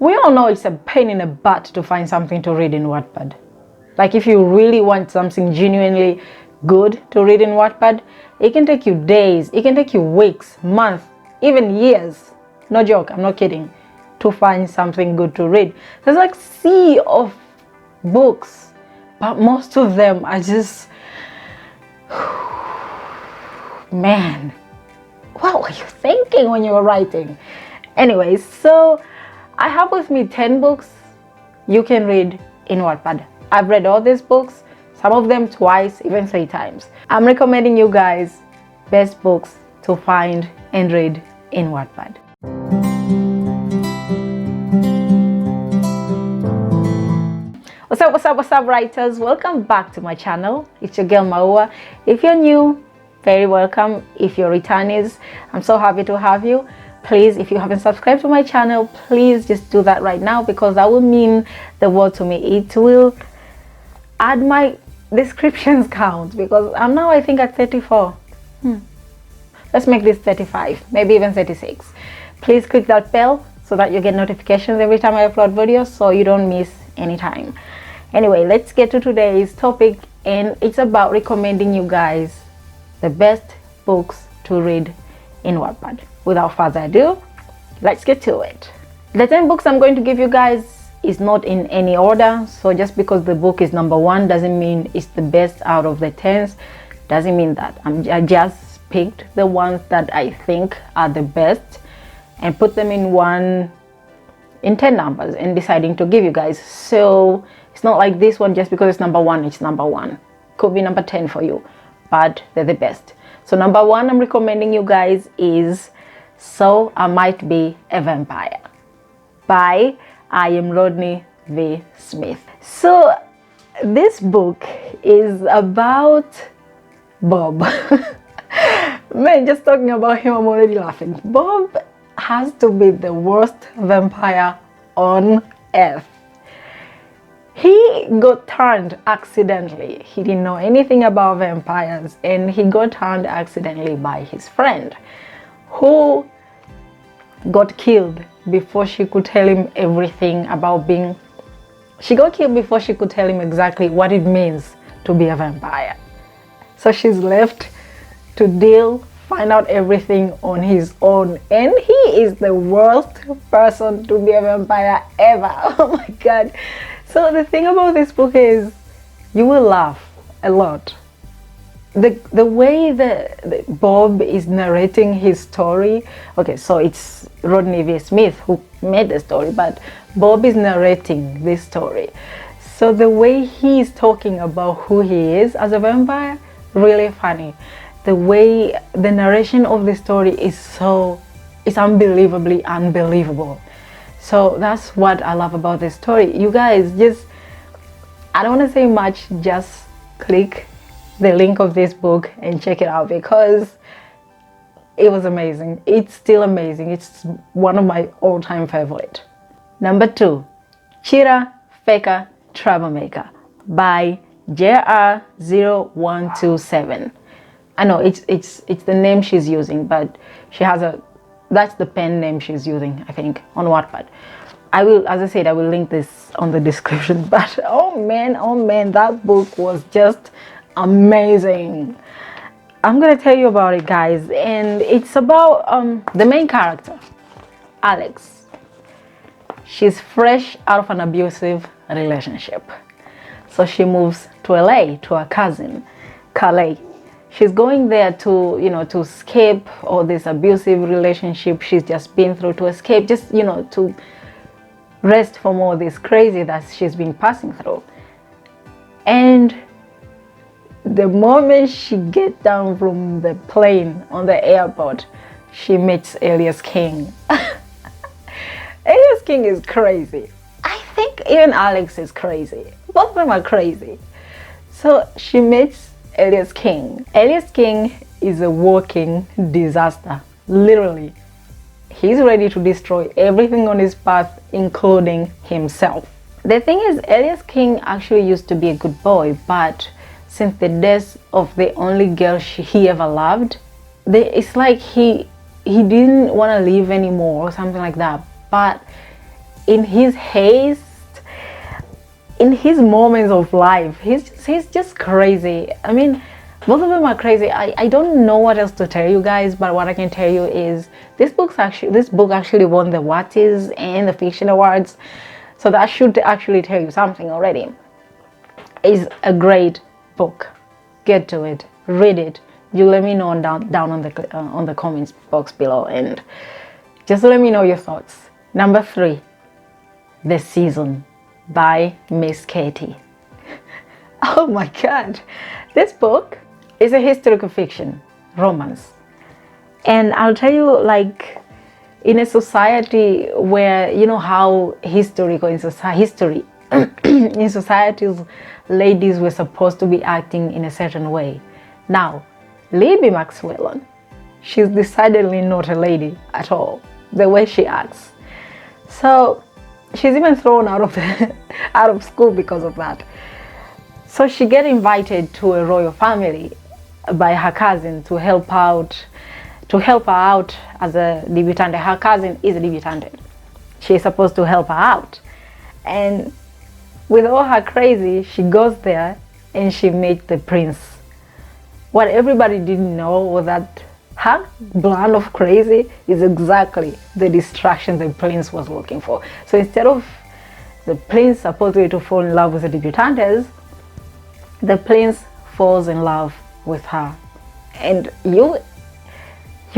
We all know it's a pain in the butt to find something to read in Wattpad. Like if you really want something genuinely good to read in Wattpad, it can take you days, it can take you weeks, months, even years. No joke, I'm not kidding. To find something good to read. There's like sea of books, but most of them are just, man, what were you thinking when you were writing? Anyways, so I have with me 10 books you can read in Wattpad. I've read all these books, some of them twice, even 3 times. I'm recommending you guys best books to find and read in Wattpad. What's up writers? Welcome back to my channel. It's your girl Maua. If you're new, very welcome. If you're returnees, I'm so happy to have you. Please, if you haven't subscribed to my channel, please just do that right now, because that will mean the world to me. It will add my descriptions count, because I'm now I think at 34. Let's make this 35, maybe even 36. Please click that bell so that you get notifications every time I upload videos, so you don't miss any time. Anyway, let's get to today's topic, and it's about recommending you guys the best books to read in Wattpad. Without further ado, let's get to it. The 10 books I'm going to give you guys is not in any order, so just because the book is number 1 doesn't mean it's the best out of the 10s. Doesn't mean that. I just picked the ones that I think are the best and put them in 10 numbers and deciding to give you guys. So it's not like this one, just because it's number 1, it's number 1. Could be number 10 for you, but they're the best. So number 1 I'm recommending you guys is So I Might Be a Vampire by I Am Rodney V. Smith. So this book is about Bob. Man, just talking about him, I'm already laughing. Bob has to be the worst vampire on earth. He got turned accidentally. He didn't know anything about vampires, and he got turned accidentally by his friend, who got killed before she could tell him everything about being... She got killed before she could tell him exactly what it means to be a vampire. So she's left to find out everything on his own, and he is the worst person to be a vampire ever. Oh my god. So the thing about this book is you will laugh a lot. The way the Bob is narrating his story. Okay, so it's Rodney V. Smith who made the story, but Bob is narrating this story. So the way he's talking about who he is as a vampire, really funny. The way the narration of the story is it's unbelievably unbelievable. So that's what I love about this story. You guys, I don't want to say much, just click the link of this book and check it out, because it was amazing. It's still amazing. It's one of my all-time favorite. Number 2, Cheater, Faker, Troublemaker by JR0127. I know it's the name she's using, but she has that's the pen name she's using, I think, on Wattpad. I will, as I said, I will link this on the description. But oh man, that book was just amazing. I'm gonna tell you about it, guys, and it's about the main character, Alex. She's fresh out of an abusive relationship, so she moves to LA to her cousin, Calais. She's going there to, to escape all this abusive relationship she's just been through, to escape, just, to rest from all this crazy that she's been passing through. And the moment she gets down from the plane on the airport, she meets Elias King. Elias King is crazy. I think even Alex is crazy. Both of them are crazy. So she meets Elias King. Elias King is a walking disaster, literally. He's ready to destroy everything on his path, including himself. The thing is, Elias King actually used to be a good boy, but since the death of the only girl he ever loved, it's like he didn't want to live anymore or something like that. But in his haste, in his moments of life, he's just crazy. I mean, both of them are crazy. I don't know what else to tell you guys, but what I can tell you is this book actually won the Wattpad and the Fiction Awards, so that should actually tell you something already. It's a great book. Get to it, read it. You let me know down on the comments box below, and just let me know your thoughts. Number 3, The Season by Miss Katie. Oh my God, this book is a historical fiction romance, and I'll tell you, like, in a society where, you know how history in societies, ladies were supposed to be acting in a certain way. Now, Libby Maxwell, she's decidedly not a lady at all, the way she acts. So she's even thrown out of school because of that. So she gets invited to a royal family by her cousin to help her out as a debutante. Her cousin is a debutante. She's supposed to help her out. And with all her crazy, she goes there and she meets the prince. What everybody didn't know was that her blend of crazy is exactly the distraction the prince was looking for. So instead of the prince supposedly to fall in love with the debutantes, the prince falls in love with her. And you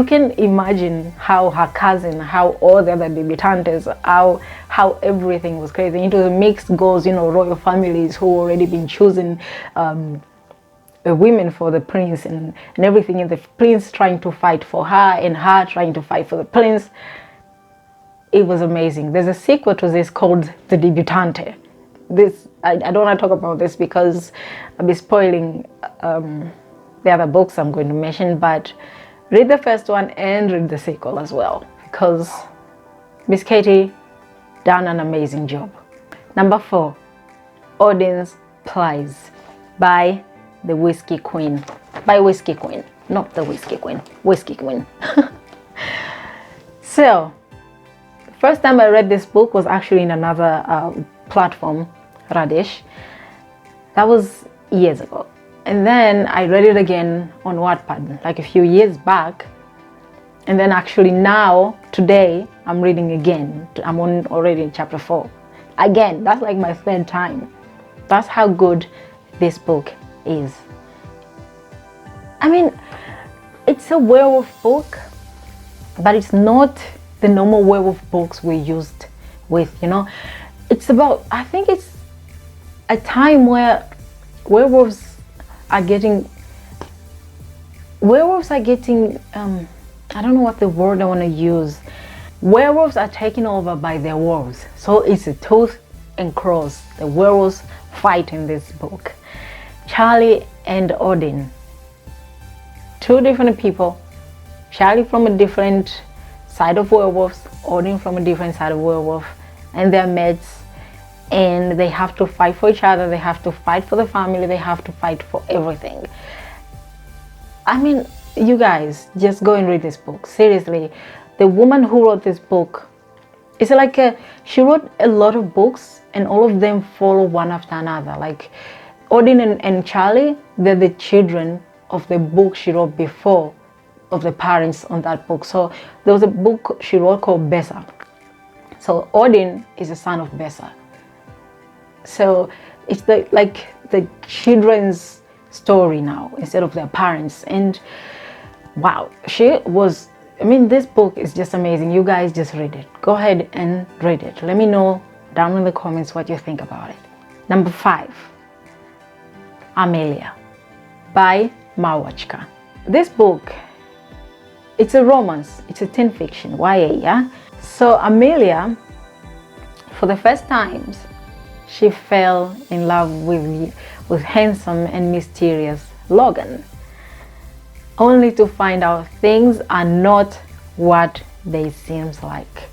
can imagine how her cousin, how all the other debutantes, how everything was crazy. Into the mixed goes, you know, royal families who already been choosing women for the prince and everything, and the prince trying to fight for her and her trying to fight for the prince. It was amazing. There's a sequel to this called The Debutante. This I don't want to talk about this because I'll be spoiling the other books I'm going to mention, but read the first one and read the sequel as well, because Miss Katie done an amazing job. Number 4, Odins Prize by the Whiskey Queen. By Whiskey Queen, not the Whiskey Queen. Whiskey Queen. So, the first time I read this book was actually in another platform, Radish. That was years ago. And then I read it again on Wattpad, like a few years back. And then actually now, today, I'm reading again. I'm already in chapter 4. Again, that's like my 3rd time. That's how good this book is. I mean, it's a werewolf book, but it's not the normal werewolf books we're used with, you know. It's about, I think it's a time where werewolves are getting, I don't know what the word I want to use. Werewolves are taken over by their wolves. So it's a tooth and cross. The werewolves fight in this book. Charlie and Odin. 2 different people. Charlie from a different side of werewolves, Odin from a different side of werewolf, and they're mates. And they have to fight for each other, they have to fight for the family, they have to fight for everything. I mean, you guys, just go and read this book. Seriously, the woman who wrote this book, it's like she wrote a lot of books and all of them follow one after another. Like Odin and Charlie, they're the children of the book she wrote before, of the parents on that book. So there was a book she wrote called Bessa. So Odin is the son of Bessa. So it's like the children's story now instead of their parents. And wow, this book is just amazing. You guys just read it. Go ahead and read it. Let me know down in the comments what you think about it. Number 5, Amelia by Mawachka. This book, it's a romance, it's a teen fiction, YA, yeah? So Amelia, for the first times, she fell in love with handsome and mysterious Logan, only to find out things are not what they seem like.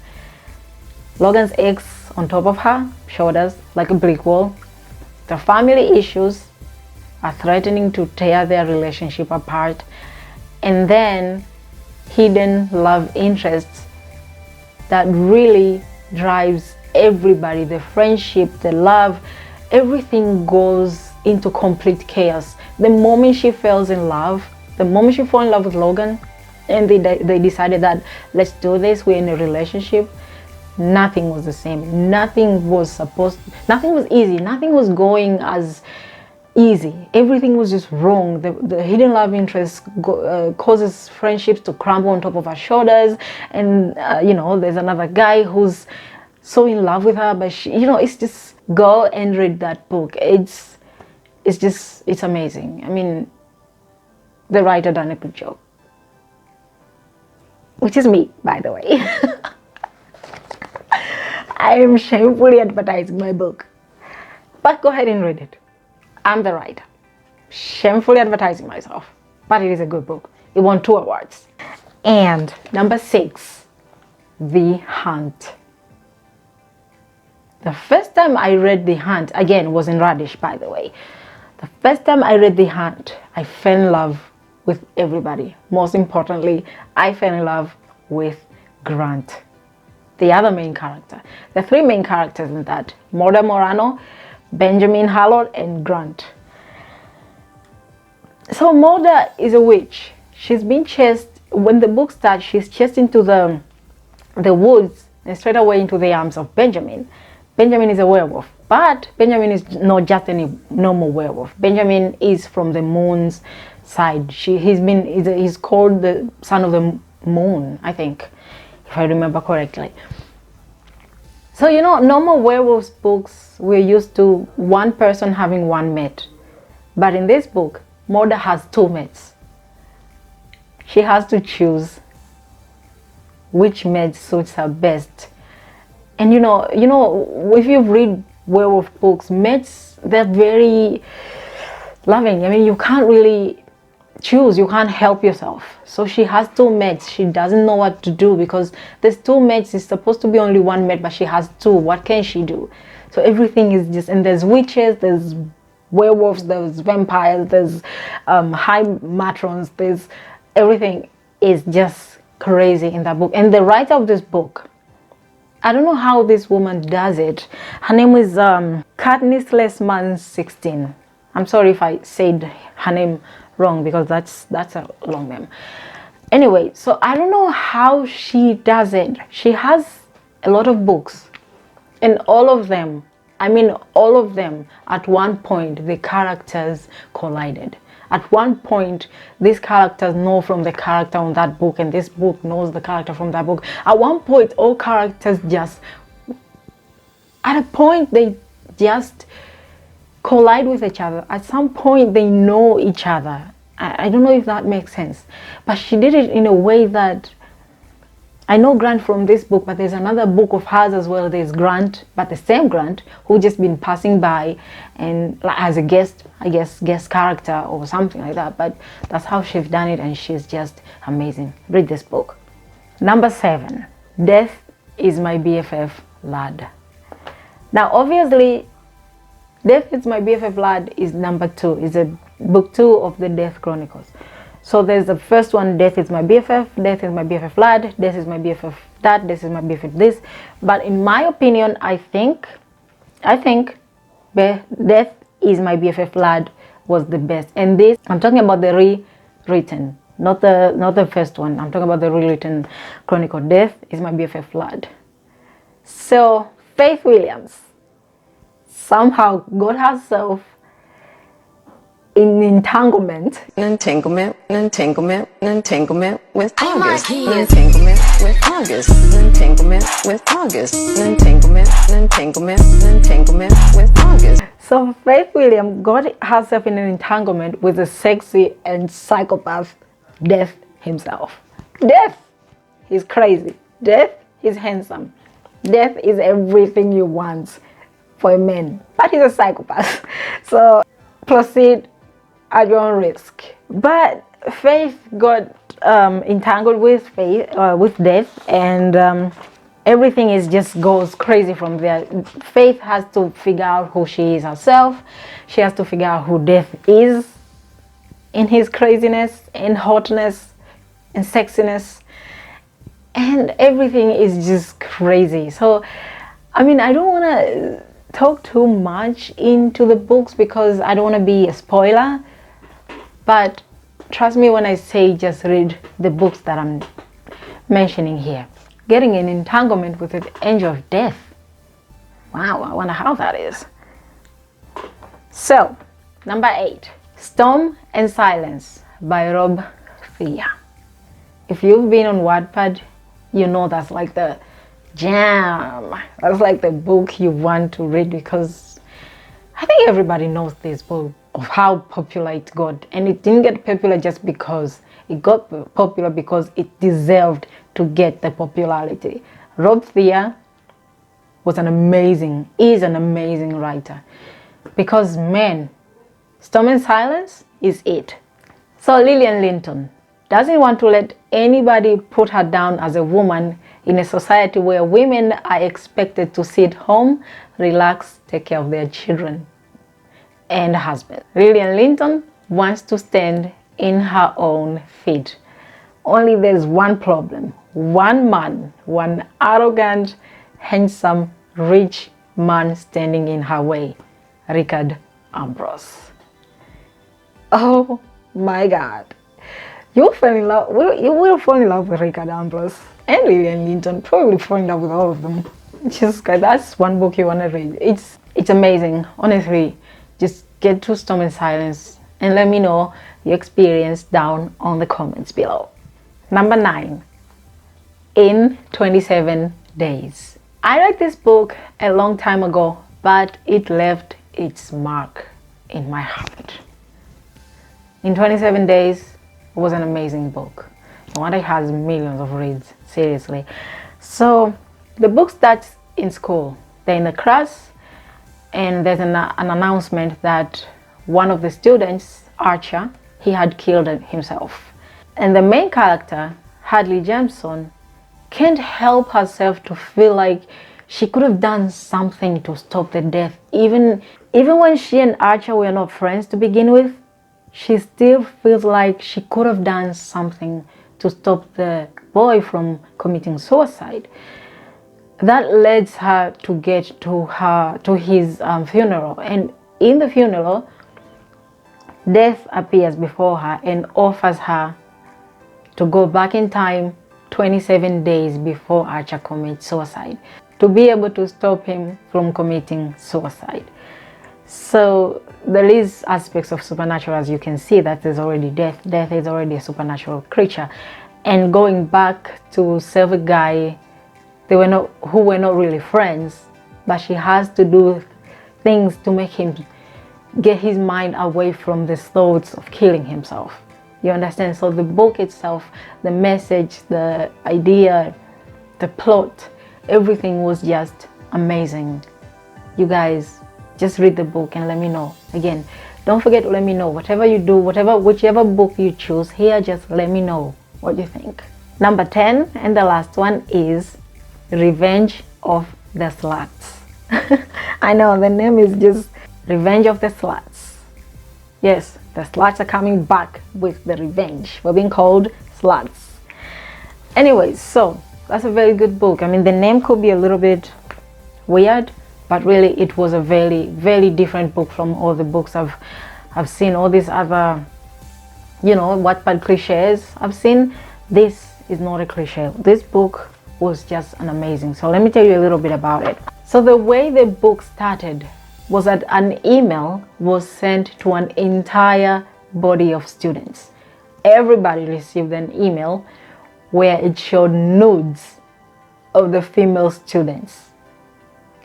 Logan's ex on top of her shoulders like a brick wall. The family issues are threatening to tear their relationship apart, and then hidden love interests that really drives everybody, the friendship, the love, everything goes into complete chaos. The moment she falls in love, the moment she falls in love with Logan, and they decided that let's do this, we're in a relationship, nothing was the same. Nothing was easy. Nothing was going as easy. Everything was just wrong. The hidden love interest causes friendships to crumble on top of her shoulders, and there's another guy who's so in love with her, but she, it's just, go and read that book. It's amazing. I mean, the writer done a good job, which is me, by the way. I am shamefully advertising my book, but go ahead and read it. I'm the writer, shamefully advertising myself, but it is a good book. It won 2 awards. And number 6, The Hunt. The first time I read The Hunt, again, was in Radish, by the way. The first time I read The Hunt, I fell in love with everybody. Most importantly, I fell in love with Grant, the other main character. The 3 main characters in that: Morda Morano, Benjamin Hallard, and Grant. So Morda is a witch. She's been chased. When the book starts, she's chased into the woods and straight away into the arms of Benjamin. Benjamin is a werewolf, but Benjamin is not just any normal werewolf. Benjamin is from the moon's side. He's called the son of the moon, I think, if I remember correctly. So normal werewolves books, we're used to one person having one mate, but in this book, Morda has 2 mates. She has to choose which mate suits her best. And if you read werewolf books, mates, they're very loving. I mean, you can't really choose, you can't help yourself. So she has 2 mates. She doesn't know what to do because there's 2 mates. It's supposed to be only 1 mate, but she has 2. What can she do? So everything is just, and there's witches, there's werewolves, there's vampires, there's high matrons, there's everything is just crazy in that book. And the writer of this book, I don't know how this woman does it. Her name is Katniss Lessman 16. I'm sorry if I said her name wrong because that's a long name. Anyway, so I don't know how she does it. She has a lot of books, and all of them, at one point the characters collided. At one point, these characters know from the character on that book, and this book knows the character from that book. At one point, all characters they just collide with each other. At some point, they know each other. I don't know if that makes sense, but she did it in a way that I know Grant from this book, but there's another book of hers as well. There's Grant, but the same Grant who just been passing by and as a guest, I guess, guest character or something like that. But that's how she's done it, and she's just amazing. Read this book. Number 7, Death is My BFF Lad. Now, obviously, Death is My BFF Lad is number 2. It's a book 2 of the Death Chronicles. So there's the first one, Death is My BFF, Death is My BFF Lad, Death is My BFF that, Death is My BFF this. But in my opinion, I think Death is My BFF Lad was the best. And this, I'm talking about the rewritten, not the first one. I'm talking about the rewritten chronicle. Death is My BFF Lad. So Faith Williams somehow got herself in entanglement with August, an entanglement with August, an entanglement with August, an entanglement with August, an entanglement with August. So Faith Williams got herself in an entanglement with the sexy and psychopath Death himself. Death, he's crazy. Death, he's handsome. Death is everything you want for a man, but he's a psychopath. So proceed at your own risk. But Faith got entangled with Death, and everything just goes crazy from there. Faith has to figure out who she is herself. She has to figure out who Death is in his craziness and hotness and sexiness, and everything is just crazy. So I mean, I don't want to talk too much into the books because I don't want to be a spoiler, but trust me when I say just read the books that I'm mentioning here. Getting an entanglement with the angel of death. Wow, I wonder how that is. So, number 8, Storm and Silence by Rob Thea. If you've been on Wattpad, you know that's like the jam. That's like the book you want to read, because I think everybody knows this book of how popular it got. And it didn't get popular just because it got popular, because it deserved to get the popularity. Rob Thea is an amazing writer, because man, Storm and Silence is it. So Lillian Linton doesn't want to let anybody put her down as a woman in a society where women are expected to sit home, relax, take care of their children and husband. Lillian Linton wants to stand in her own feet. Only there's one problem. One man, one arrogant, handsome, rich man standing in her way. Richard Ambrose. Oh my God. You will fall in love with Richard Ambrose and Lillian Linton. Probably fall in love with all of them. Jesus Christ, that's one book you want to read. It's amazing. Honestly, just get to Storm and Silence and let me know your experience down on the comments below. Number 9, In 27 Days. I read this book a long time ago, but it left its mark in my heart. In 27 Days was an amazing book. No wonder it has millions of reads, seriously. So the book starts in school. They're in a class, and there's an announcement that one of the students, Archer, he had killed himself. And the main character, Hadley Jameson, can't help herself to feel like she could have done something to stop the death. Even when she and Archer were not friends to begin with, she still feels like she could have done something to stop the boy from committing suicide. That leads her to get to his funeral. And in the funeral, death appears before her and offers her to go back in time 27 days before Archer commits suicide, to be able to stop him from committing suicide. So there is aspects of supernatural, as you can see, that there's already death. Death is already a supernatural creature. And going back to save a guy who were not really friends, but she has to do things to make him get his mind away from the thoughts of killing himself. You understand? So the book itself, the message, the idea, the plot, everything was just amazing. You guys, just read the book and let me know. Again, don't forget to let me know. Whatever you do, whichever book you choose here, just let me know what you think. Number 10, and the last one, is Revenge of the Sluts. I know, the name is just Revenge of the Sluts. Yes, the sluts are coming back with the revenge for being called sluts. Anyways, so that's a very good book. I mean, the name could be a little bit weird, but really it was a very, very different book from all the books I've seen, all these other, Wattpad cliches I've seen. This is not a cliche. This book was just an amazing. So let me tell you a little bit about it. So the way the book started was that an email was sent to an entire body of students. Everybody received an email where it showed nudes of the female students.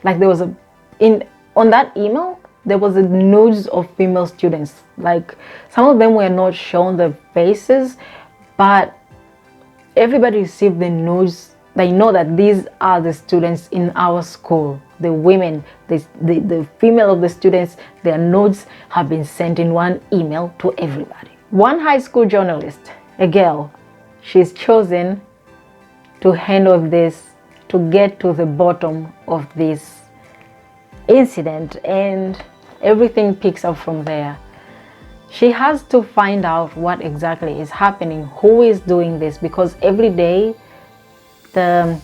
Like there was on that email, there was a nudes of female students. Like some of them were not shown the faces, but everybody received the nudes. They know that these are the students in our school. The women, the female of the students, their nudes have been sent in one email to everybody. One high school journalist, a girl, she's chosen to handle this, to get to the bottom of this incident, and everything picks up from there. She has to find out what exactly is happening, who is doing this, because every day so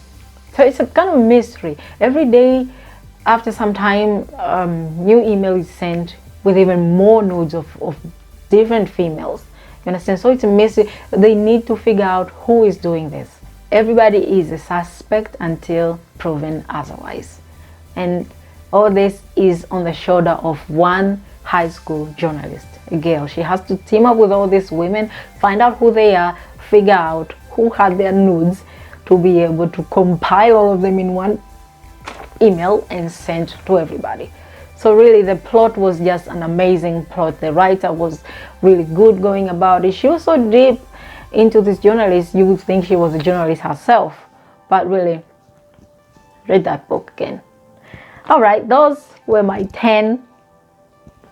it's a kind of mystery. Every day After some time, new email is sent with even more nudes of different females. You understand? So it's a messy. They need to figure out who is doing this. Everybody is a suspect until proven otherwise. And all this is on the shoulder of one high school journalist, a girl. She has to team up with all these women, find out who they are, figure out who had their nudes, to be able to compile all of them in one email and send to everybody. So really the plot was just an amazing plot. The writer was really good going about it. She was so deep into this journalist, you would think she was a journalist herself, but really read that book again. All right, those were my 10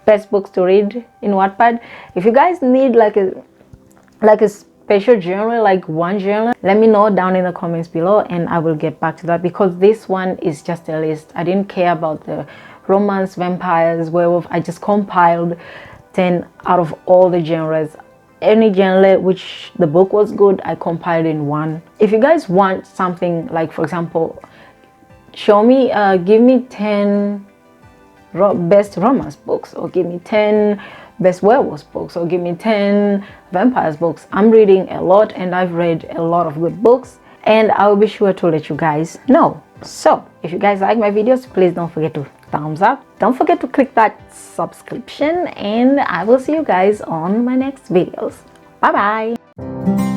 best books to read in Wattpad. If you guys need like a special genre, like one genre, let me know down in the comments below and I will get back to that, because this one is just a list. I didn't care about the romance, vampires, werewolf. I just compiled 10 out of all the genres. Any genre which the book was good, I compiled in one. If you guys want something like, for example, give me 10 best romance books, or give me 10 best werewolves books, or give me 10 vampires books. I'm reading a lot and I've read a lot of good books, and I'll be sure to let you guys know. So if you guys like my videos, please don't forget to thumbs up, don't forget to click that subscription, and I will see you guys on my next videos. Bye bye.